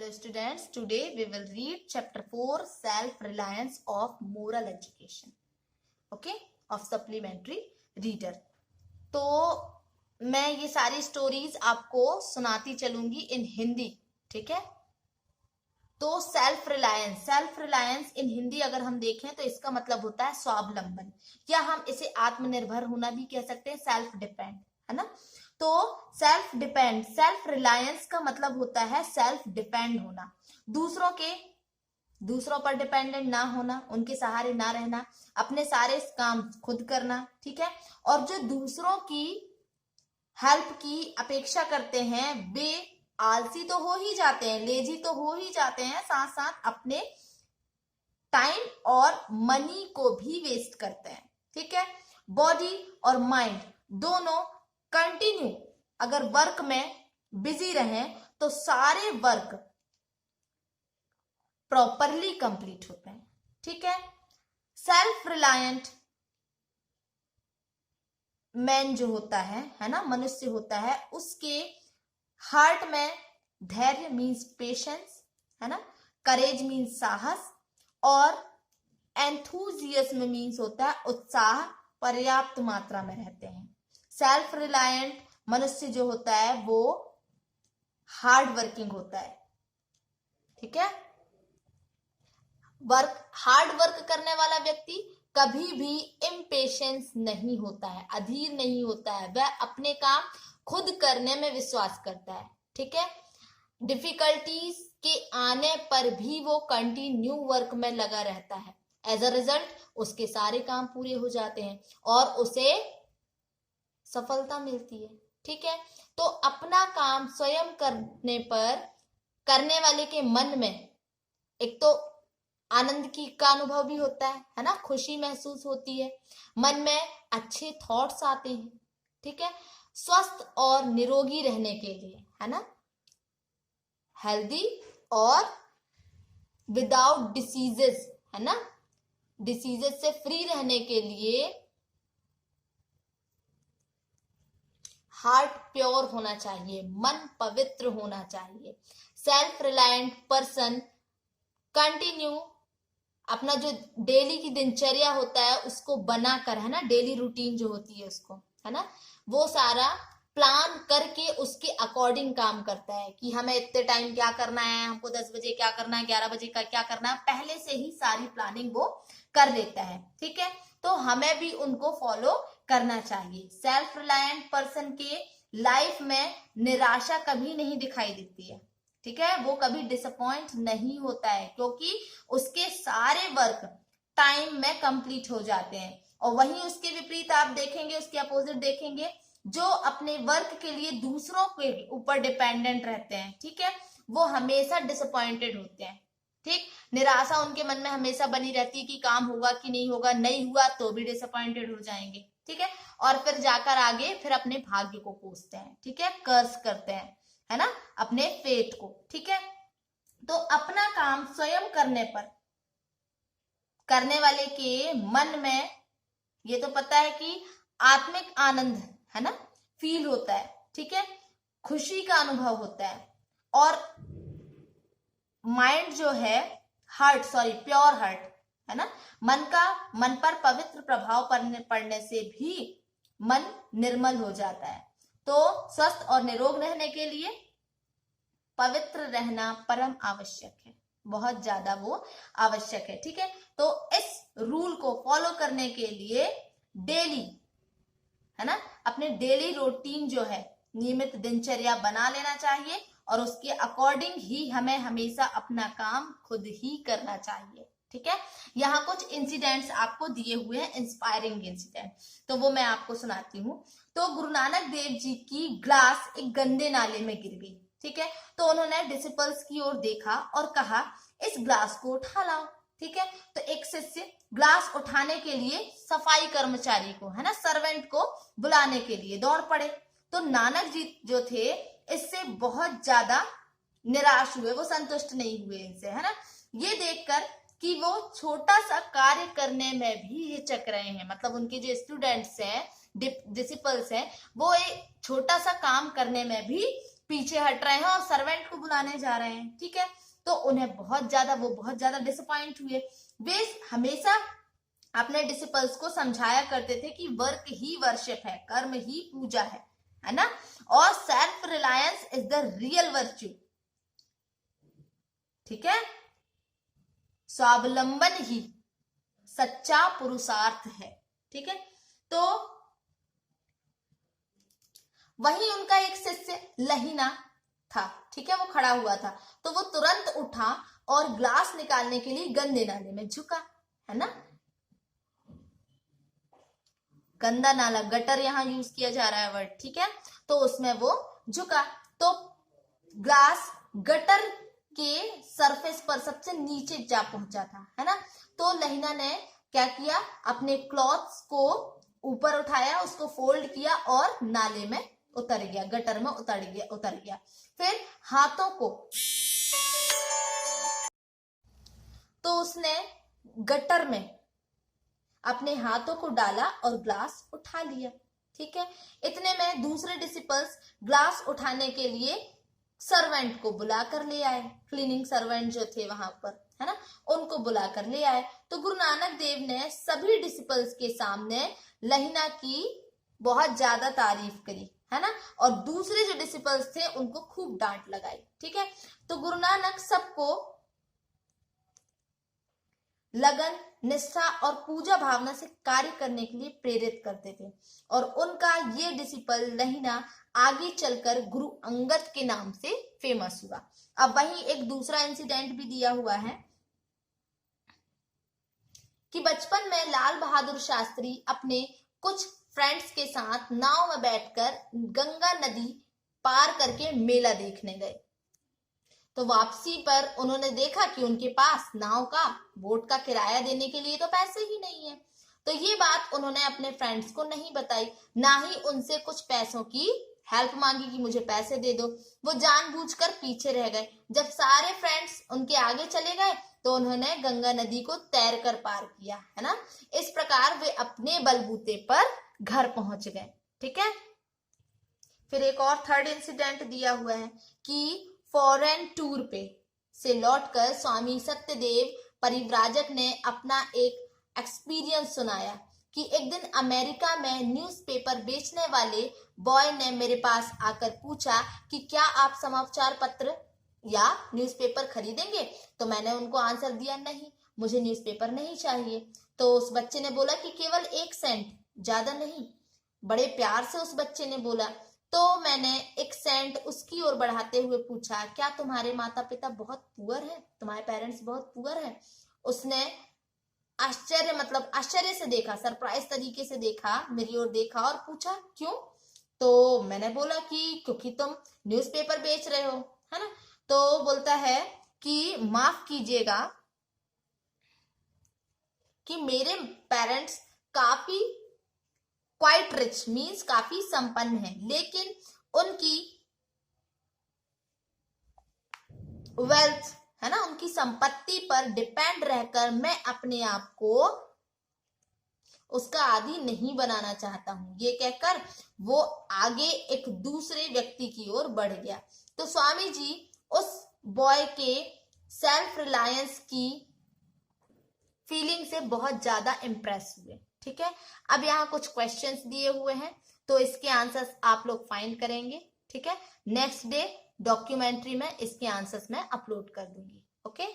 Hello students, today we will read chapter 4 self-reliance of moral education, okay, of supplementary reader. तो मैं ये सारी stories आपको सुनाती चलूंगी इन हिंदी, ठीक है। तो सेल्फ रिलायंस इन हिंदी अगर हम देखें तो इसका मतलब होता है स्वावलंबन, या हम इसे आत्मनिर्भर होना भी कह सकते हैं, सेल्फ डिपेंड, है ना। तो सेल्फ रिलायंस का मतलब होता है सेल्फ डिपेंड होना, दूसरों पर डिपेंडेंट ना होना, उनके सहारे ना रहना, अपने सारे काम खुद करना, ठीक है। और जो दूसरों की हेल्प की अपेक्षा करते हैं वे आलसी तो हो ही जाते हैं, लेजी तो हो ही जाते हैं, साथ साथ अपने टाइम और मनी को भी वेस्ट करते हैं, ठीक है। बॉडी और माइंड दोनों कंटिन्यू अगर वर्क में बिजी रहें तो सारे वर्क प्रॉपरली कंप्लीट होते हैं, ठीक है। सेल्फ रिलायंट मैन जो होता है ना, मनुष्य होता है, उसके हार्ट में धैर्य मीन्स पेशेंस, है ना, करेज मीन्स साहस, और एंथुजियाज्म मीन्स होता है उत्साह, पर्याप्त मात्रा में रहते हैं। सेल्फ रिलायंट मनुष्य जो होता है वो हार्ड वर्किंग होता है, ठीक है। हार्ड वर्क करने वाला व्यक्ति कभी भी इम्पेशेंस नहीं होता है, अधीर नहीं होता है, वह अपने काम खुद करने में विश्वास करता है, ठीक है। डिफिकल्टीज के आने पर भी वो कंटिन्यू वर्क में लगा रहता है, एज अ रिजल्ट उसके सारे काम पूरे हो जाते हैं और उसे सफलता मिलती है, ठीक है। तो अपना काम स्वयं करने वाले के मन में एक तो आनंद का अनुभव भी होता है ना, खुशी महसूस होती है, मन में अच्छे थॉट्स आते हैं, ठीक है। स्वस्थ और निरोगी रहने के लिए, है ना, हेल्दी और विदाउट डिसीजेस, है ना, डिसीजेस से फ्री रहने के लिए हार्ट प्योर होना चाहिए, मन पवित्र होना चाहिए। सेल्फ रिलायंट पर्सन कंटिन्यू अपना जो डेली की दिनचर्या होता है उसको बनाकर, है ना, डेली रूटीन जो होती है उसको, है ना, वो सारा प्लान करके उसके अकॉर्डिंग काम करता है कि हमें इतने टाइम क्या करना है, हमको 10 बजे क्या करना है, 11 बजे का क्या करना है, पहले से ही सारी प्लानिंग वो कर लेता है, ठीक है। तो हमें भी उनको फॉलो करना चाहिए। सेल्फ रिलायंट पर्सन के लाइफ में निराशा कभी नहीं दिखाई देती है, ठीक है, वो कभी डिसअपॉइंट नहीं होता है क्योंकि उसके सारे वर्क टाइम में कंप्लीट हो जाते हैं। और वहीं उसके विपरीत आप देखेंगे, उसके अपोजिट देखेंगे, जो अपने वर्क के लिए दूसरों के ऊपर डिपेंडेंट रहते हैं, ठीक है, वो हमेशा डिसअपॉइंटेड होते हैं, ठीक। निराशा उनके मन में हमेशा बनी रहती है कि काम होगा कि नहीं होगा, नहीं हुआ तो भी डिसअपॉइंटेड हो जाएंगे, ठीक है। और फिर जाकर आगे फिर अपने भाग्य को कोसते हैं, ठीक है, कर्स करते हैं, है ना, अपने फेट को, ठीक है। तो अपना काम स्वयं करने वाले के मन में ये तो पता है कि आत्मिक आनंद, है ना, फील होता है, ठीक है, खुशी का अनुभव होता है, और माइंड जो है प्योर हार्ट, है ना, मन पर पवित्र प्रभाव पड़ने से भी मन निर्मल हो जाता है। तो स्वस्थ और निरोग रहने के लिए पवित्र रहना परम आवश्यक है, बहुत ज्यादा वो आवश्यक है, ठीक है। तो इस रूल को फॉलो करने के लिए डेली, है ना, अपने डेली रूटीन जो है, नियमित दिनचर्या बना लेना चाहिए और उसके अकॉर्डिंग ही हमें हमेशा अपना काम खुद ही करना चाहिए, ठीक है। यहाँ कुछ इंसिडेंट्स आपको दिए हुए हैं, इंस्पायरिंग इंसिडेंट, तो वो मैं आपको सुनाती हूँ। तो गुरु नानक देव जी की ग्लास एक गंदे नाले में गिर गई, ठीक है। तो उन्होंने डिसिपल्स की ओर देखा और कहा इस ग्लास को उठा लाओ, ठीक है। तो एक शिष्य ग्लास उठाने के लिए सफाई कर्मचारी को, है ना, सर्वेंट को बुलाने के लिए दौड़ पड़े। तो नानक जी जो थे इससे बहुत ज्यादा निराश हुए, वो संतुष्ट नहीं हुए इनसे, है ना, ये देखकर कि वो छोटा सा कार्य करने में भी हिचक रहे हैं, मतलब उनके जो स्टूडेंट्स हैं, डिसिपल्स हैं, वो एक छोटा सा काम करने में भी पीछे हट रहे हैं और सर्वेंट को बुलाने जा रहे हैं, ठीक है। तो उन्हें बहुत ज्यादा डिसअपॉइंट हुए। वे हमेशा अपने डिसिपल्स को समझाया करते थे कि वर्क ही वर्शिप है, कर्म ही पूजा है ना, और self reliance is the real virtue, ठीक है। स्वावलंबन ही सच्चा पुरुषार्थ है, ठीक है। तो वही उनका एक शिष्य लहीना था, ठीक है, वो खड़ा हुआ था। तो वो तुरंत उठा और ग्लास निकालने के लिए गंदे नाले में झुका, है ना। गंदा नाला, गटर यहां यूज किया जा रहा है वर्ड, ठीक है। तो उसमें वो झुका, तो ग्लास गटर के सरफेस पर सबसे नीचे जा पहुंचा था, है ना। तो लहीना ने क्या किया, अपने क्लॉथ्स को ऊपर उठाया, उसको फोल्ड किया और नाले में उतर गया, गटर में उतर गया। फिर हाथों को, तो उसने गटर में अपने हाथों को डाला और ग्लास उठा लिया, ठीक है। इतने में दूसरे डिसिपल्स ग्लास उठाने के लिए सर्वेंट को बुला कर ले आए, क्लीनिंग सर्वेंट जो थे वहां पर, है ना, उनको बुला कर ले आए। तो गुरु नानक देव ने सभी डिसिपल्स के सामने लहीना की बहुत ज्यादा तारीफ करी, है ना, और दूसरे जो डिसिपल्स थे उनको खूब डांट लगाई, ठीक है। तो गुरु नानक सबको लगन, निष्ठा और पूजा भावना से कार्य करने के लिए प्रेरित करते थे, और उनका ये डिसिपल लहीना आगे चलकर गुरु अंगद के नाम से फेमस हुआ। अब वहीं एक दूसरा इंसिडेंट भी दिया हुआ है कि बचपन में लाल बहादुर शास्त्री अपने कुछ फ्रेंड्स के साथ नाव में बैठकर गंगा नदी पार करके मेला देखने गए। तो वापसी पर उन्होंने देखा कि उनके पास नाव का, बोट का किराया देने के लिए तो पैसे ही नहीं है। तो ये बात उन्होंने अपने फ्रेंड्स को नहीं बताई, ना ही उनसे कुछ पैसों की हेल्प मांगी कि मुझे पैसे दे दो। वो जानबूझकर पीछे रह गए। जब सारे फ्रेंड्स उनके आगे चले गए तो उन्होंने गंगा नदी को तैर कर पार किया, है ना। इस प्रकार वे अपने बलबूते पर घर पहुंच गए, ठीक है। फिर एक और थर्ड इंसिडेंट दिया हुआ है कि फॉरेन टूर पे से लौटकर स्वामी सत्यदेव परिव्राजक ने अपना एक एक्सपीरियंस सुनाया कि एक दिन अमेरिका में न्यूज़पेपर बेचने वाले बॉय ने मेरे पास आकर पूछा कि क्या आप समाचार पत्र या न्यूज़पेपर खरीदेंगे। तो मैंने उनको आंसर दिया, नहीं, मुझे न्यूज़पेपर नहीं चाहिए। तो उस बच्चे ने बोला कि केवल 1 सेंट, ज्यादा नहीं। बड़े प्यार से उस बच्चे ने बोला। तो मैंने 1 सेंट उसकी ओर बढ़ाते हुए पूछा, क्या तुम्हारे माता पिता बहुत पुअर है, तुम्हारे पेरेंट्स बहुत पुअर है। उसने आश्चर्य से देखा, सरप्राइज तरीके से देखा, मेरी ओर देखा और पूछा, क्यों। तो मैंने बोला कि क्योंकि तुम न्यूज़पेपर बेच रहे हो, है ना। तो बोलता है कि माफ कीजिएगा कि मेरे पेरेंट्स काफी क्वाइट रिच मीन्स काफी संपन्न है, लेकिन उनकी वेल्थ, है ना, उनकी संपत्ति पर डिपेंड रहकर मैं अपने आप को उसका आदी नहीं बनाना चाहता हूं। ये कहकर वो आगे एक दूसरे व्यक्ति की ओर बढ़ गया। तो स्वामी जी उस बॉय के सेल्फ रिलायंस की फीलिंग से बहुत ज्यादा इंप्रेस हुए, ठीक है। अब यहाँ कुछ क्वेश्चंस दिए हुए हैं, तो इसके आंसर्स आप लोग फाइंड करेंगे, ठीक है। नेक्स्ट डे डॉक्यूमेंट्री में इसके आंसर्स मैं अपलोड कर दूंगी, ओके।